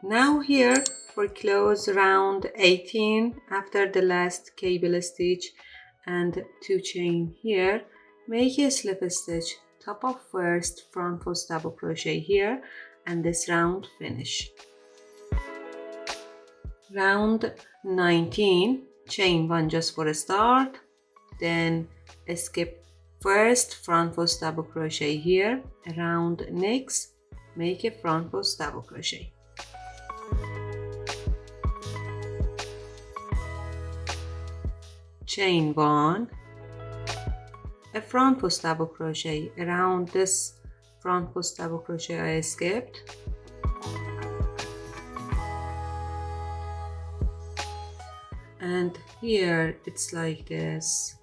Now here for close round 18 after the last cable stitch and 2 chain here, make a slip stitch top of first front post double crochet here and this round finish. Round 19, chain 1 just for a start, then skip first front post double crochet here, around next make a front post double crochet. Chain 1, a front post double crochet around this front post double crochet I skipped, and here it's like this,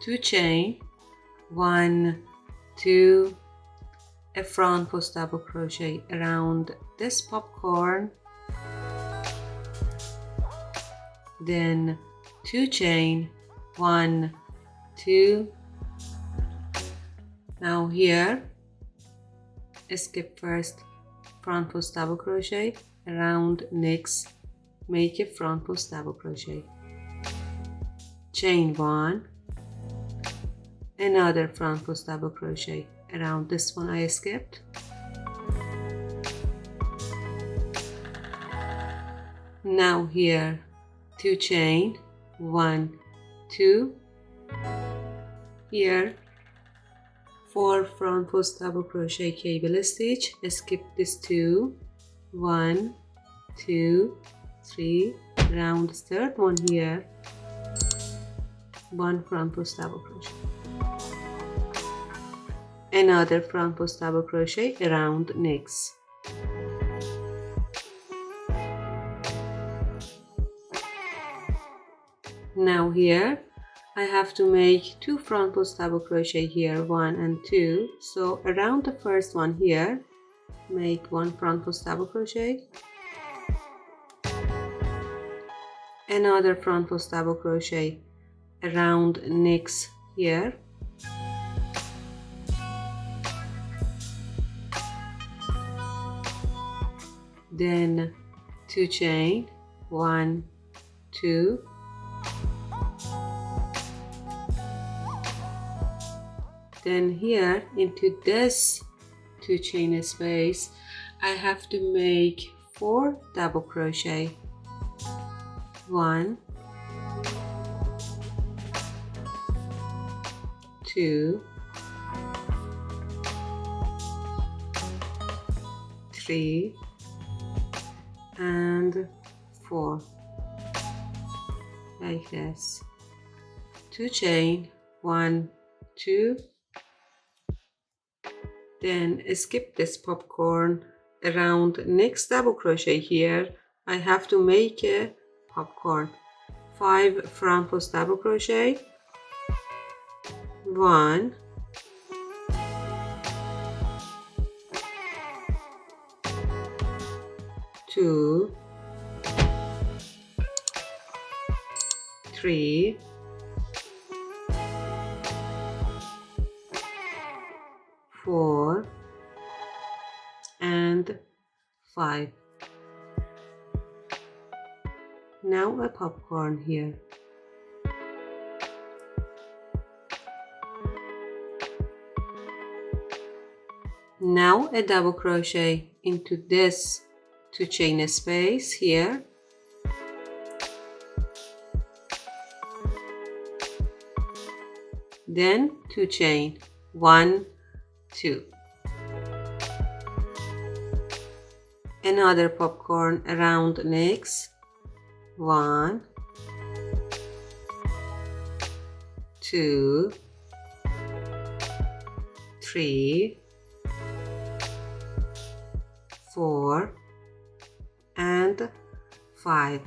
2 chain, 1, 2, a front post double crochet around this popcorn, then 2 chain, 1, 2. Now here skip first front post double crochet, around next make a front post double crochet, chain 1, another front post double crochet around this one I skipped, now here 2 chain, 1, 2, here 4 front post double crochet cable stitch, skip this 2, 1, 2, 3, round third one here, 1 front post double crochet, another front post double crochet around next, now here I have to make 2 front post double crochet here, 1 and 2, so around the first one here make 1 front post double crochet, another front post double crochet around next here, then 2 chain, 1, 2, then here into this 2 chain space I have to make 4 double crochet, 1, 2, 3 and 4, like this, 2 chain, 1, 2, then skip this popcorn, around next double crochet here I have to make a popcorn, 5 front post double crochet, 1, 2, 3, 4 and 5. Now a popcorn here. Now a double crochet into this 2 chain space here. Then 2 chain, 1, 2. Another popcorn around next, 1, 2, 3, 4 and 5.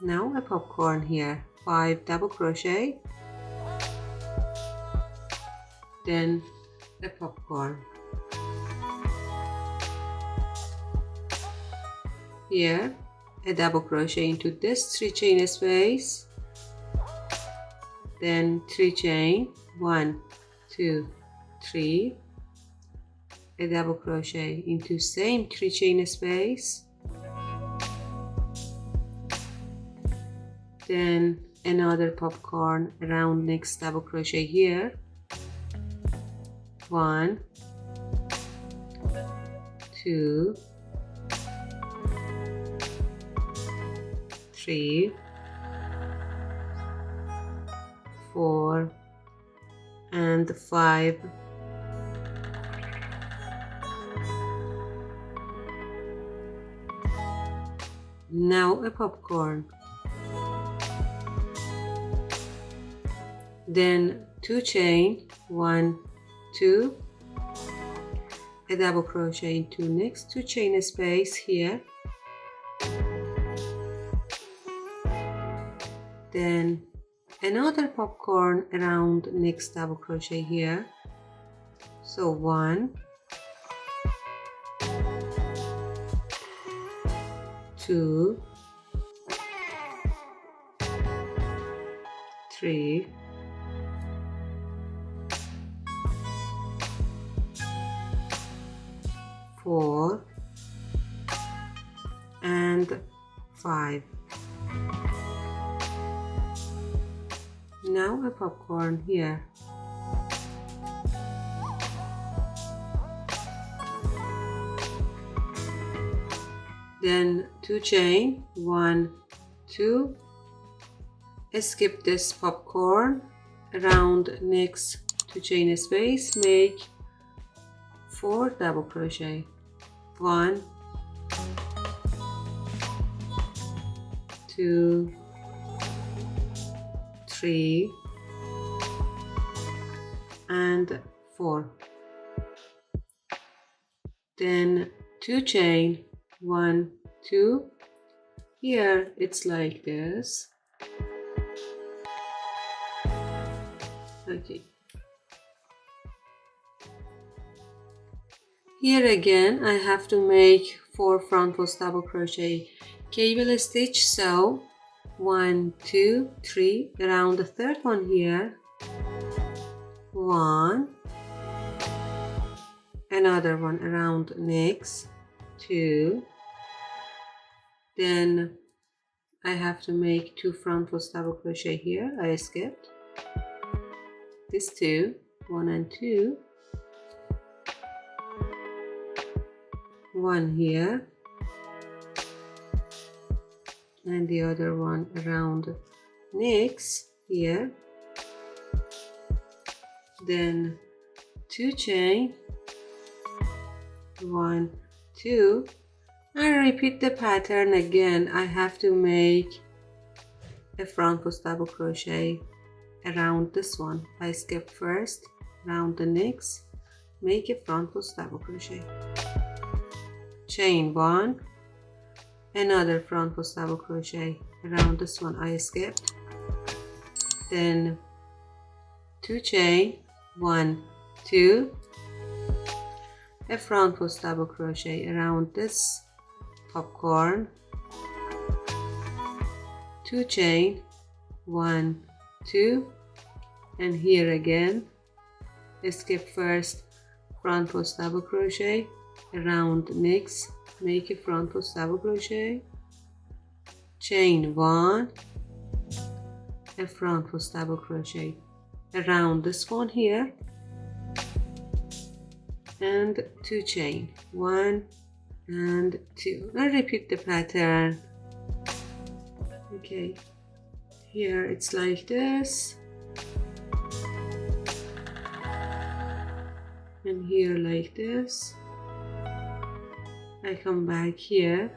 Now a popcorn here, 5 double crochet, then a popcorn. Here a double crochet into this 3 chain space, then 3 chain, 1, 2, 3, a double crochet into same 3 chain space, then another popcorn around next double crochet here, 1, 2, 3, 4 and 5. Now a popcorn, then 2 chain, 1, 2, a double crochet into next 2 chain space here, then another popcorn around next double crochet here, so 1, 2, 3, 4 and 5. Now a popcorn here, then 2 chain, 1, 2, skip this popcorn around next 2 chain space, make 4 double crochet, 1, 2, 3 and 4, then 2 chain, 1, 2, here it's like this, okay. Here again I have to make 4 front post double crochet cable stitch, so 1, 2, 3 around the third one here, 1, another one around next 2, then I have to make 2 front post double crochet here, I skipped this 2, 1 and 2, 1 here and the other one around next here, then 2 chain, 1, 2, and repeat the pattern again. I have to make a front post double crochet around this one. I skip first, round the next, make a front post double crochet, chain 1, another front post double crochet around this one, I skipped, then 2 chain, 1, 2, a front post double crochet around this popcorn, 2 chain, 1, 2, and here again skip first, front post double crochet around next, make a front post double crochet, chain 1, a front post double crochet around this one here, and 2 chain, 1 and 2, and repeat the pattern. Okay, here it's like this, and here like this. I come back here,